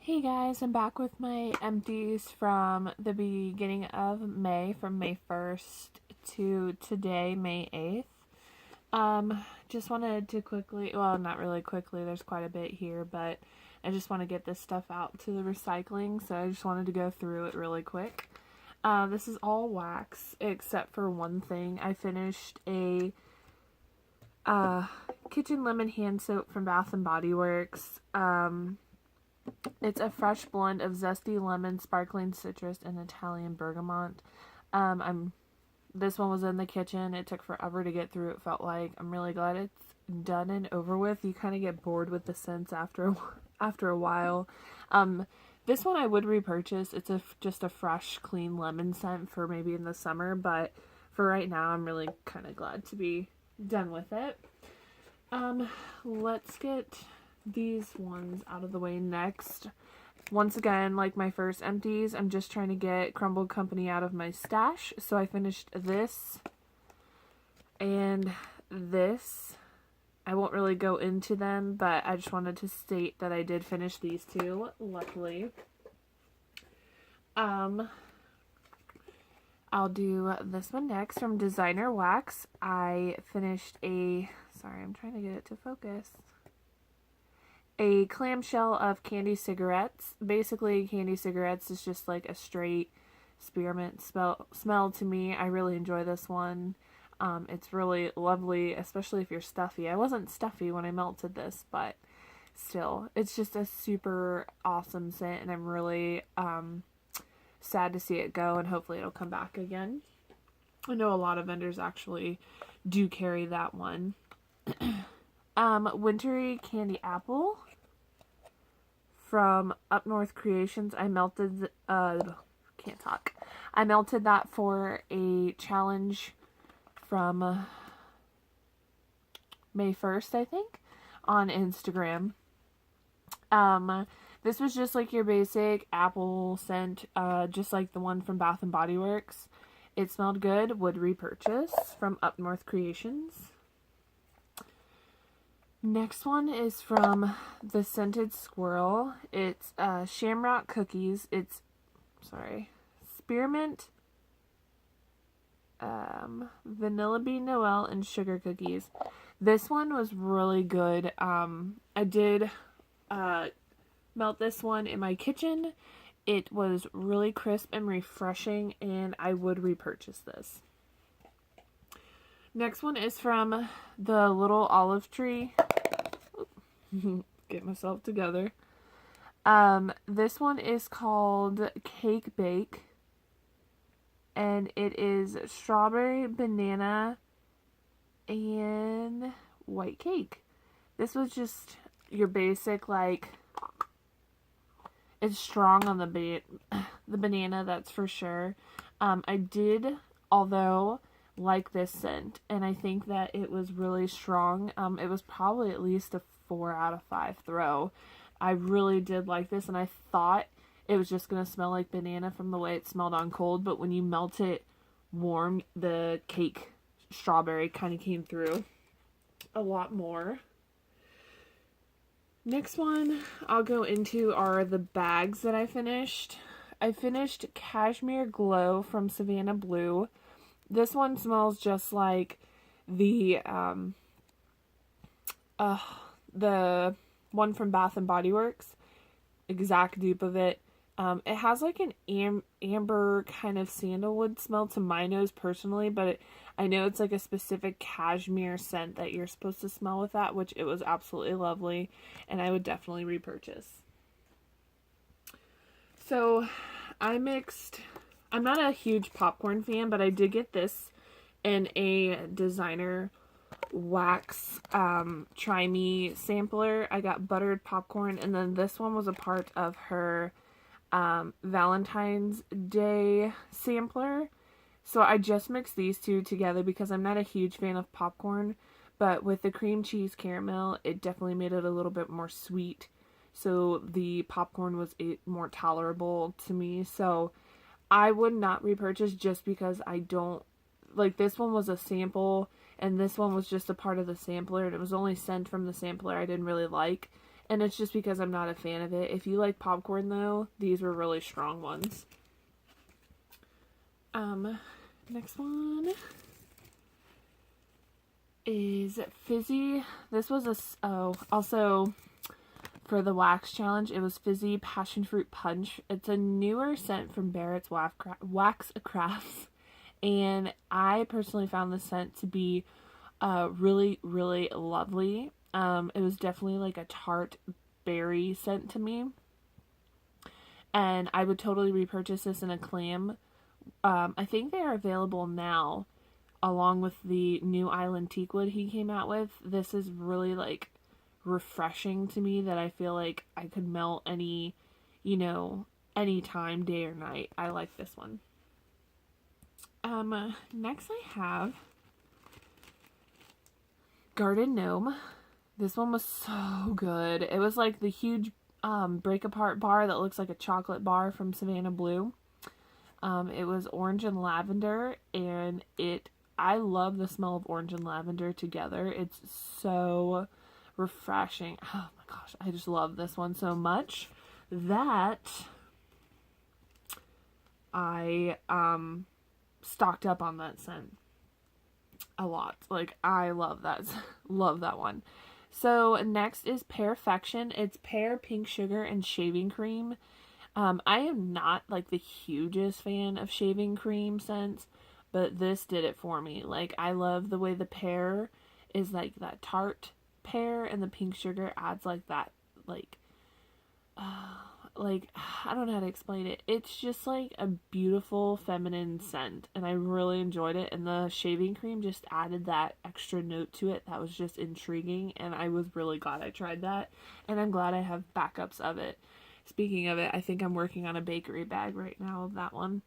Hey guys, I'm back with my empties from the beginning of May, from May 1st to today, May 8th. Just wanted to quickly, well, not really quickly, there's quite a bit here, but I just want to get this stuff out to the recycling, so I just wanted to go through it really quick. This is all wax, except for one thing. I finished a kitchen lemon hand soap from Bath and Body Works. It's a fresh blend of zesty lemon, sparkling citrus, and Italian bergamot. This one was in the kitchen. It took forever to get through. It felt like I'm really glad it's done and over with. You kind of get bored with the scents after a while. This one I would repurchase. It's just a fresh, clean lemon scent for maybe in the summer, but for right now, I'm really kind of glad to be done with it. Let's get these ones out of the way next. Once again, like my first empties, I'm just trying to get Crumbled Company out of my stash. So I finished this and this. I won't really go into them, but I just wanted to state that I did finish these two, luckily. I'll do this one next from Designer Wax. I finished sorry, I'm trying to get it to focus. A clamshell of candy cigarettes. Basically, candy cigarettes is just like a straight spearmint smell to me. I really enjoy this one. It's really lovely, especially if you're stuffy. I wasn't stuffy when I melted this, but still, it's just a super awesome scent, and I'm really sad to see it go, and hopefully it'll come back again. I know a lot of vendors actually do carry that one. Wintry Candy Apple from Up North Creations. I melted, can't talk. I melted that for a challenge from May 1st, I think, on Instagram. This was just like your basic apple scent, just like the one from Bath and Body Works. It smelled good, would repurchase, from Up North Creations. Next one is from The Scented Squirrel. It's Shamrock Cookies. It's, spearmint, vanilla bean Noel, and sugar cookies. This one was really good. I did melt this one in my kitchen. It was really crisp and refreshing, and I would repurchase this. Next one is from the Little Olive Tree. Get myself together. This one is called Cake Bake, and it is strawberry, banana, and white cake. This was just your basic, like, it's strong on the banana, that's for sure. I did, although, like this scent, and I think that it was really strong. It was probably at least a 4 out of 5 throw. I really did like this, and I thought it was just going to smell like banana from the way it smelled on cold, but when you melt it warm, the cake strawberry kind of came through a lot more. Next one I'll go into are the bags that I finished. I finished Cashmere Glow from Savannah Blue. This one smells just like the one from Bath and Body Works. Exact dupe of it. It has like an amber kind of sandalwood smell to my nose personally, but I know it's like a specific cashmere scent that you're supposed to smell with that, which it was absolutely lovely, and I would definitely repurchase. So I'm not a huge popcorn fan, but I did get this in a Designer Wax Try Me sampler. I got buttered popcorn, and then this one was a part of her Valentine's Day sampler. So I just mixed these two together because I'm not a huge fan of popcorn, but with the cream cheese caramel, it definitely made it a little bit more sweet. So the popcorn was more tolerable to me. So I would not repurchase just because I don't like, this one was a sample and this one was just a part of the sampler, and it was only scent from the sampler I didn't really like, And it's just because I'm not a fan of it. If you like popcorn, though, these were really strong ones. Next one is Fizzy. This was also for the wax challenge, it was Fizzy Passion Fruit Punch. It's a newer scent from Barrett's Wax Crafts. And I personally found this scent to be really, really lovely. It was definitely like a tart berry scent to me. And I would totally repurchase this in a clam. I think they are available now, along with the new Island Teakwood he came out with. This is really like refreshing to me that I feel like I could melt any time, day or night. I like this one. Next I have Garden Gnome. This one was so good. It was like the huge break apart bar that looks like a chocolate bar from Savannah Blue. It was orange and lavender, and I love the smell of orange and lavender together. It's so refreshing. Oh my gosh, I just love this one so much that I stocked up on that scent a lot. Like, I love that one. So next is Perfection. It's pear, pink sugar, and shaving cream. I am not like the hugest fan of shaving cream scents, but this did it for me. Like, I love the way the pear is like that tart pear, and the pink sugar adds like that, like I don't know how to explain it. It's just like a beautiful feminine scent, and I really enjoyed it. And the shaving cream just added that extra note to it that was just intriguing, and I was really glad I tried that, and I'm glad I have backups of it. Speaking of it, I think I'm working on a bakery bag right now of that one.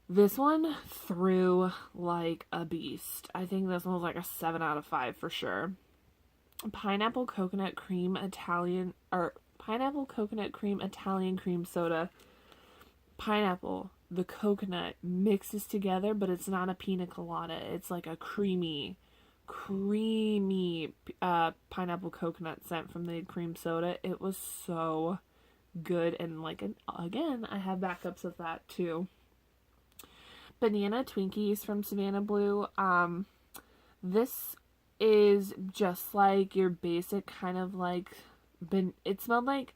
This one threw like a beast. I think this one was like a 7 out of 5 for sure. Pineapple coconut cream Italian cream soda. Pineapple, the coconut mixes together, but it's not a pina colada. It's like a creamy pineapple coconut scent from the cream soda. It was so good, and like, again, I have backups of that too. Banana Twinkies from Savannah Blue. This is just like your basic kind of like, it smelled like,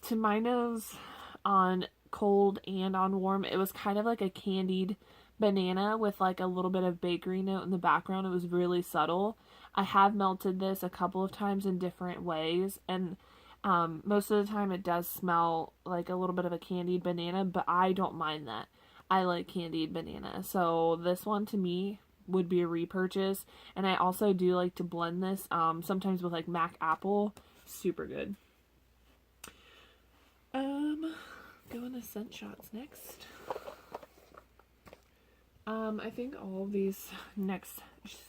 to my nose, on cold and on warm, it was kind of like a candied banana with like a little bit of bakery note in the background. It was really subtle. I have melted this a couple of times in different ways, and most of the time it does smell like a little bit of a candied banana, but I don't mind that. I like candied banana. So this one to me would be a repurchase. And I also do like to blend this sometimes with like Mac Apple. Super good. Going to scent shots next. I think all of these next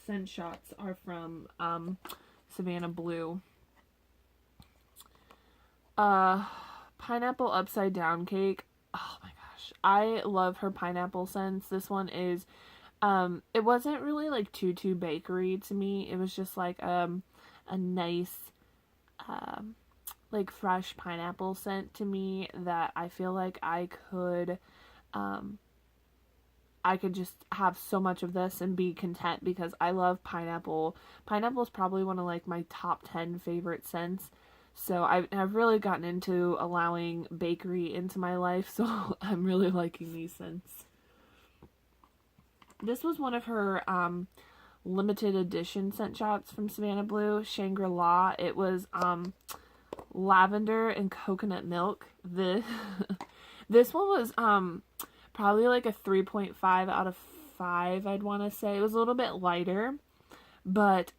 scent shots are from Savannah Blue. Pineapple upside down cake. Oh my gosh, I love her pineapple scents. This one is it wasn't really like too bakery to me. It was just like a nice like fresh pineapple scent to me that I feel like I could just have so much of this and be content, because I love pineapple. Pineapple is probably one of like my top 10 favorite scents. So I've really gotten into allowing bakery into my life, so I'm really liking these scents. This was one of her limited edition scent shots from Savannah Blue, Shangri-La. It was lavender and coconut milk. This one was probably like a 3.5 out of 5, I'd want to say. It was a little bit lighter, but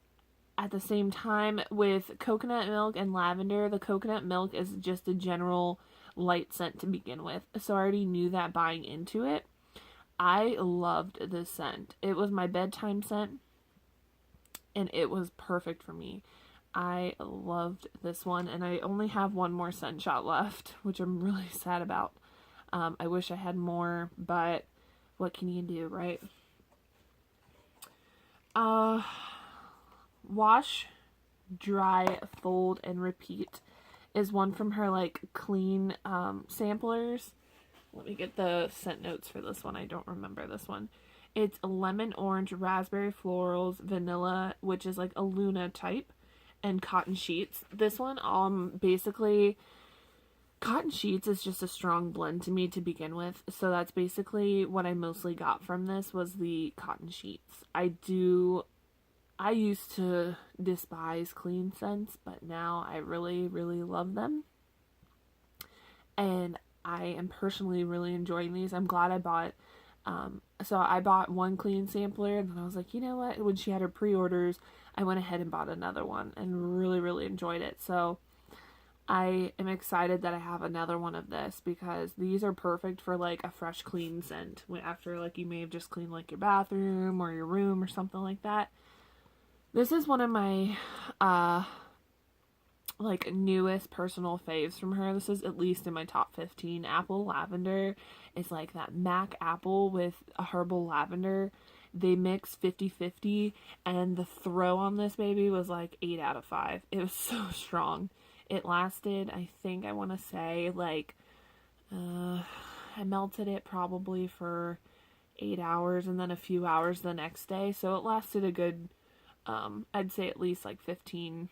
at the same time, with coconut milk and lavender, the coconut milk is just a general light scent to begin with, so I already knew that buying into it. I loved this scent. It was my bedtime scent, and it was perfect for me. I loved this one, and I only have one more scent shot left, which I'm really sad about. I wish I had more, but what can you do, right? Wash, dry, fold, and repeat. is one from her like clean samplers. Let me get the scent notes for this one. I don't remember this one. It's lemon, orange, raspberry florals, vanilla, which is like a Luna type, and cotton sheets. This one, basically, cotton sheets is just a strong blend to me to begin with. So that's basically what I mostly got from this was the cotton sheets. I used to despise clean scents, but now I really, really love them. And I am personally really enjoying these. I'm glad I bought so I bought one clean sampler, and then I was like, you know what? When she had her pre-orders, I went ahead and bought another one and really, really enjoyed it. So I am excited that I have another one of this because these are perfect for like a fresh clean scent after like you may have just cleaned like your bathroom or your room or something like that. This is one of my like newest personal faves from her. This is at least in my top 15. Apple Lavender is like that MAC apple with a herbal lavender. They mix 50-50, and the throw on this baby was like 8 out of 5. It was so strong. It lasted, I think I want to say like I melted it probably for 8 hours and then a few hours the next day. So it lasted a good I'd say at least like 15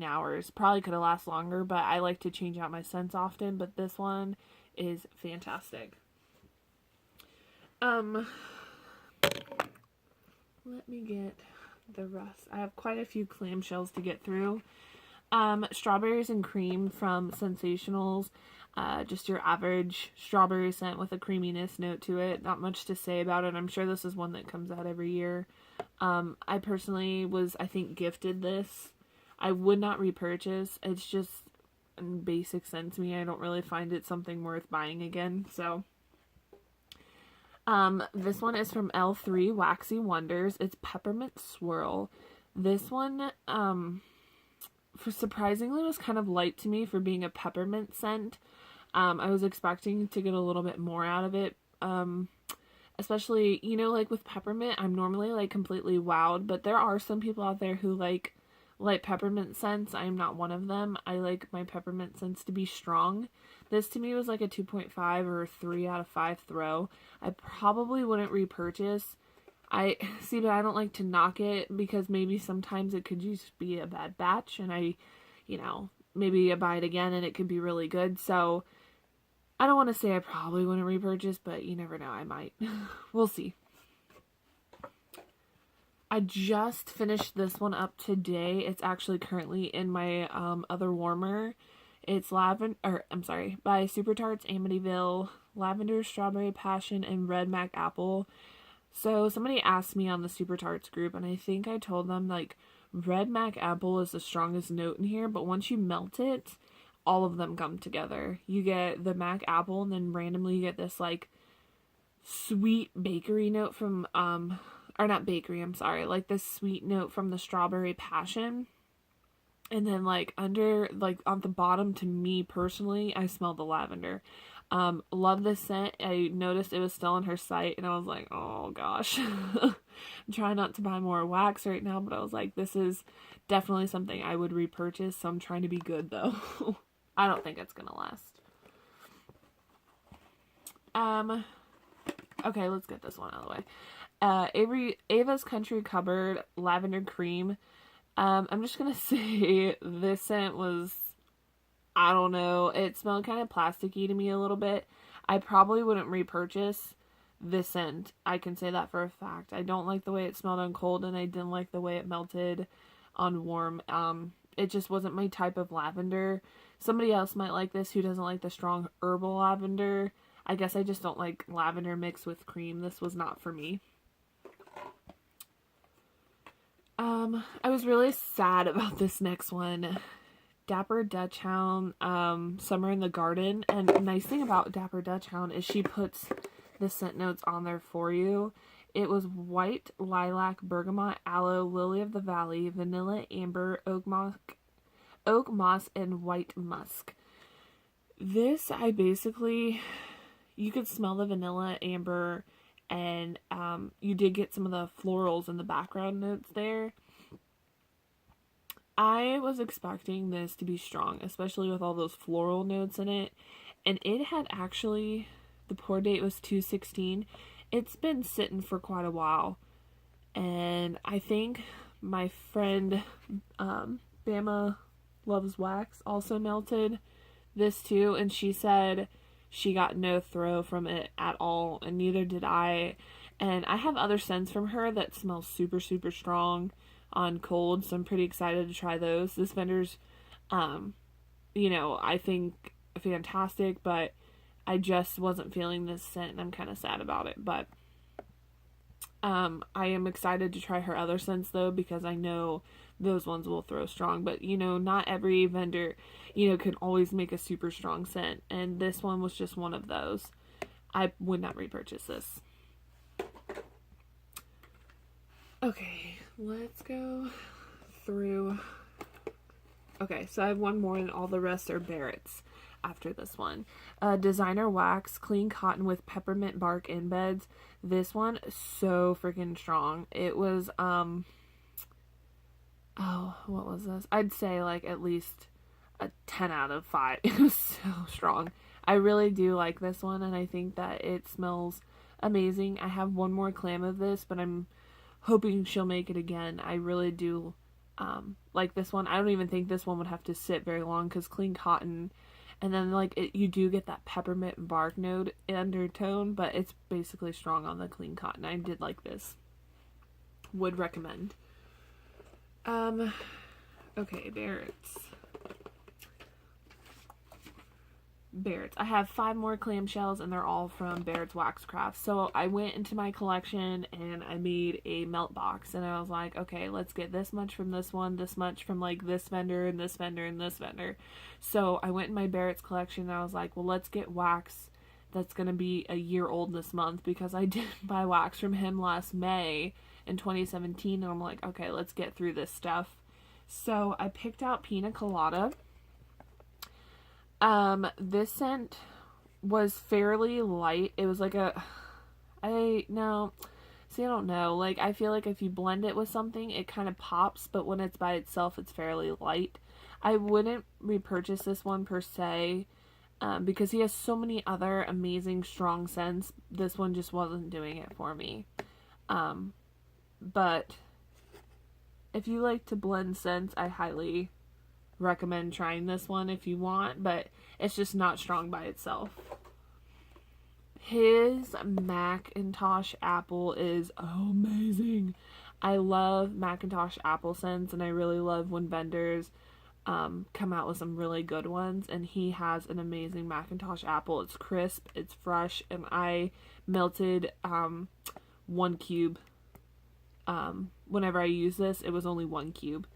hours. Probably could have lasted longer, but I like to change out my scents often, but this one is fantastic. Let me get the rest. I have quite a few clamshells to get through. Strawberries and cream from Sensationals. Just your average strawberry scent with a creaminess note to it. Not much to say about it. I'm sure this is one that comes out every year. I personally was, I think, gifted this. I would not repurchase. It's just in basic sense to me. I don't really find it something worth buying again. So, this one is from L3 Waxy Wonders. It's Peppermint Swirl. This one, for surprisingly was kind of light to me for being a peppermint scent. I was expecting to get a little bit more out of it. Especially, you know, like with peppermint, I'm normally like completely wowed, but there are some people out there who like peppermint scents. I am not one of them. I like my peppermint scents to be strong. This to me was like a 2.5 or a 3 out of 5 throw. I probably wouldn't repurchase. But I don't like to knock it because maybe sometimes it could just be a bad batch and maybe I buy it again and it could be really good. So I don't want to say I probably wouldn't repurchase, but you never know, I might. We'll see. I just finished this one up today. It's actually currently in my other warmer. It's by Super Tarts, Amityville, Lavender, Strawberry Passion, and Red Mac Apple. So somebody asked me on the Super Tarts group, and I think I told them like Red Mac Apple is the strongest note in here, but once you melt it, all of them come together. You get the Mac Apple, and then randomly you get this like sweet bakery note from or not bakery, I'm sorry, like this sweet note from the Strawberry Passion. And then like under, like on the bottom, to me personally, I smell the lavender. Love this scent. I noticed it was still on her site and I was like, oh gosh. I'm trying not to buy more wax right now, but I was like, this is definitely something I would repurchase, so I'm trying to be good though. I don't think it's gonna last. Okay, let's get this one out of the way. Ava's Country Cupboard Lavender Cream. I'm just gonna say this scent was, I don't know, it smelled kind of plasticky to me a little bit. I probably wouldn't repurchase this scent. I can say that for a fact. I don't like the way it smelled on cold, and I didn't like the way it melted on warm. It just wasn't my type of lavender. Somebody else might like this who doesn't like the strong herbal lavender. I guess I just don't like lavender mixed with cream. This was not for me. I was really sad about this next one. Dapper Dutch Hound, Summer in the Garden. And the nice thing about Dapper Dutch Hound is she puts the scent notes on there for you. It was white, lilac, bergamot, aloe, lily of the valley, vanilla, amber, oak moss, and white musk. This, you could smell the vanilla, amber, and you did get some of the florals in the background notes there. I was expecting this to be strong, especially with all those floral notes in it. And it had actually, the pour date was 2/16. It's been sitting for quite a while. And I think my friend Bama Loves Wax also melted this too. And she said she got no throw from it at all. And neither did I. And I have other scents from her that smell super, super strong on cold, so I'm pretty excited to try those. This vendor's, I think fantastic, but I just wasn't feeling this scent, and I'm kind of sad about it. But I am excited to try her other scents, though, because I know those ones will throw strong. But, not every vendor, can always make a super strong scent, and this one was just one of those. I would not repurchase this. Okay, let's go through. Okay, so I have one more and all the rest are Barrett's after this one. Designer Wax Clean Cotton with Peppermint Bark Embeds. This one, so freaking strong. It was, what was this? I'd say like at least a 10 out of 5. It was so strong. I really do like this one, and I think that it smells amazing. I have one more clam of this, but I'm hoping she'll make it again. I really do like this one. I don't even think this one would have to sit very long because clean cotton, and then you do get that peppermint bark note undertone, but it's basically strong on the clean cotton. I did like this. Would recommend. Okay, Barrett's. I have 5 more clamshells, and they're all from Barrett's Waxcraft. So I went into my collection and I made a melt box, and I was like, okay, let's get this much from this one, this much from this vendor and this vendor and this vendor. So I went in my Barrett's collection and I was like, well, let's get wax that's gonna be a year old this month, because I did buy wax from him last May in 2017, and I'm like, okay, let's get through this stuff. So I picked out Pina Colada. This scent was fairly light. It was like I don't know. I feel like if you blend it with something, it kind of pops, but when it's by itself, it's fairly light. I wouldn't repurchase this one per se, because he has so many other amazing strong scents. This one just wasn't doing it for me. But if you like to blend scents, I highly recommend trying this one if you want, but it's just not strong by itself. His Macintosh apple is amazing. I love Macintosh apple scents, and I really love when vendors come out with some really good ones, and he has an amazing Macintosh apple. It's crisp, it's fresh, and I melted 1 cube. Whenever I use this, it was only 1 cube.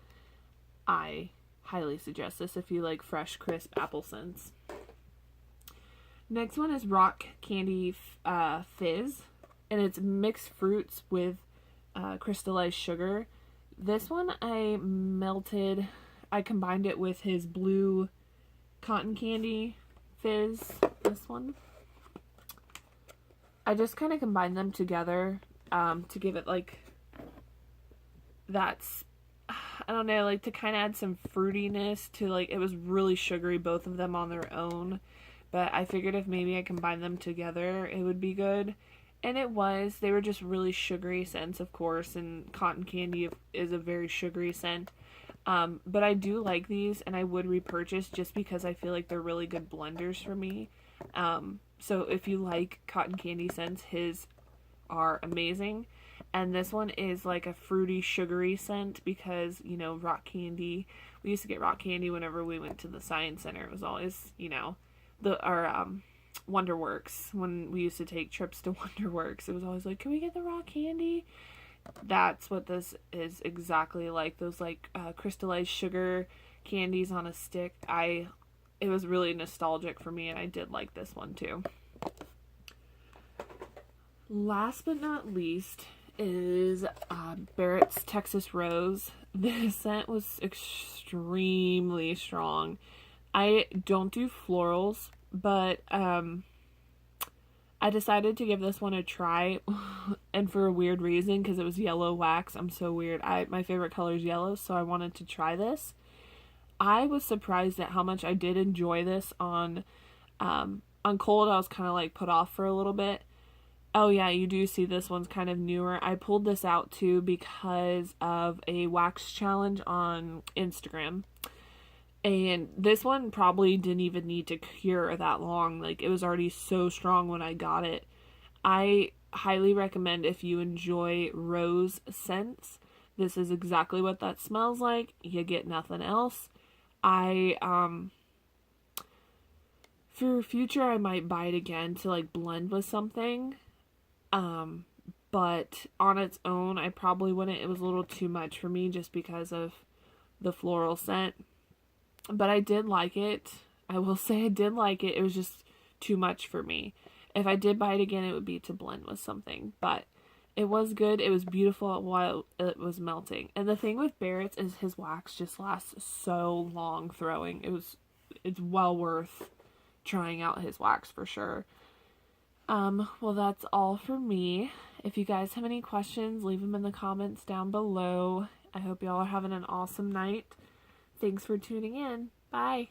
I highly suggest this if you like fresh, crisp apple scents. Next one is Rock Candy Fizz, and it's mixed fruits with crystallized sugar. This one I combined it with his blue cotton candy fizz. This one, I just kind of combined them together to give it that's, I don't know, to kind of add some fruitiness to, it was really sugary, both of them on their own, but I figured if maybe I combined them together, it would be good, and it was. They were just really sugary scents, of course, and cotton candy is a very sugary scent, but I do like these, and I would repurchase just because I feel like they're really good blenders for me. So if you like cotton candy scents, his are amazing. And this one is like a fruity, sugary scent because, rock candy. We used to get rock candy whenever we went to the Science Center. It was always, our Wonderworks. When we used to take trips to Wonderworks, it was always like, can we get the rock candy? That's what this is exactly like. Those crystallized sugar candies on a stick. It was really nostalgic for me, and I did like this one too. Last but not least is Barrett's Texas Rose. This scent was extremely strong. I don't do florals, but I decided to give this one a try, and for a weird reason, because it was yellow wax. I'm so weird. My favorite color is yellow, so I wanted to try this. I was surprised at how much I did enjoy this on cold. I was kind of like put off for a little bit. Oh yeah, you do see this one's kind of newer. I pulled this out too because of a wax challenge on Instagram. And this one probably didn't even need to cure that long. Like, it was already so strong when I got it. I highly recommend, if you enjoy rose scents, this is exactly what that smells like. You get nothing else. For future, I might buy it again to like blend with something. But on its own, I probably wouldn't. It was a little too much for me just because of the floral scent. But I did like it. I will say I did like it. It was just too much for me. If I did buy it again, it would be to blend with something. But it was good. It was beautiful while it was melting. And the thing with Barrett's is his wax just lasts so long throwing. It's well worth trying out his wax for sure. Well, that's all for me. If you guys have any questions, leave them in the comments down below. I hope y'all are having an awesome night. Thanks for tuning in. Bye.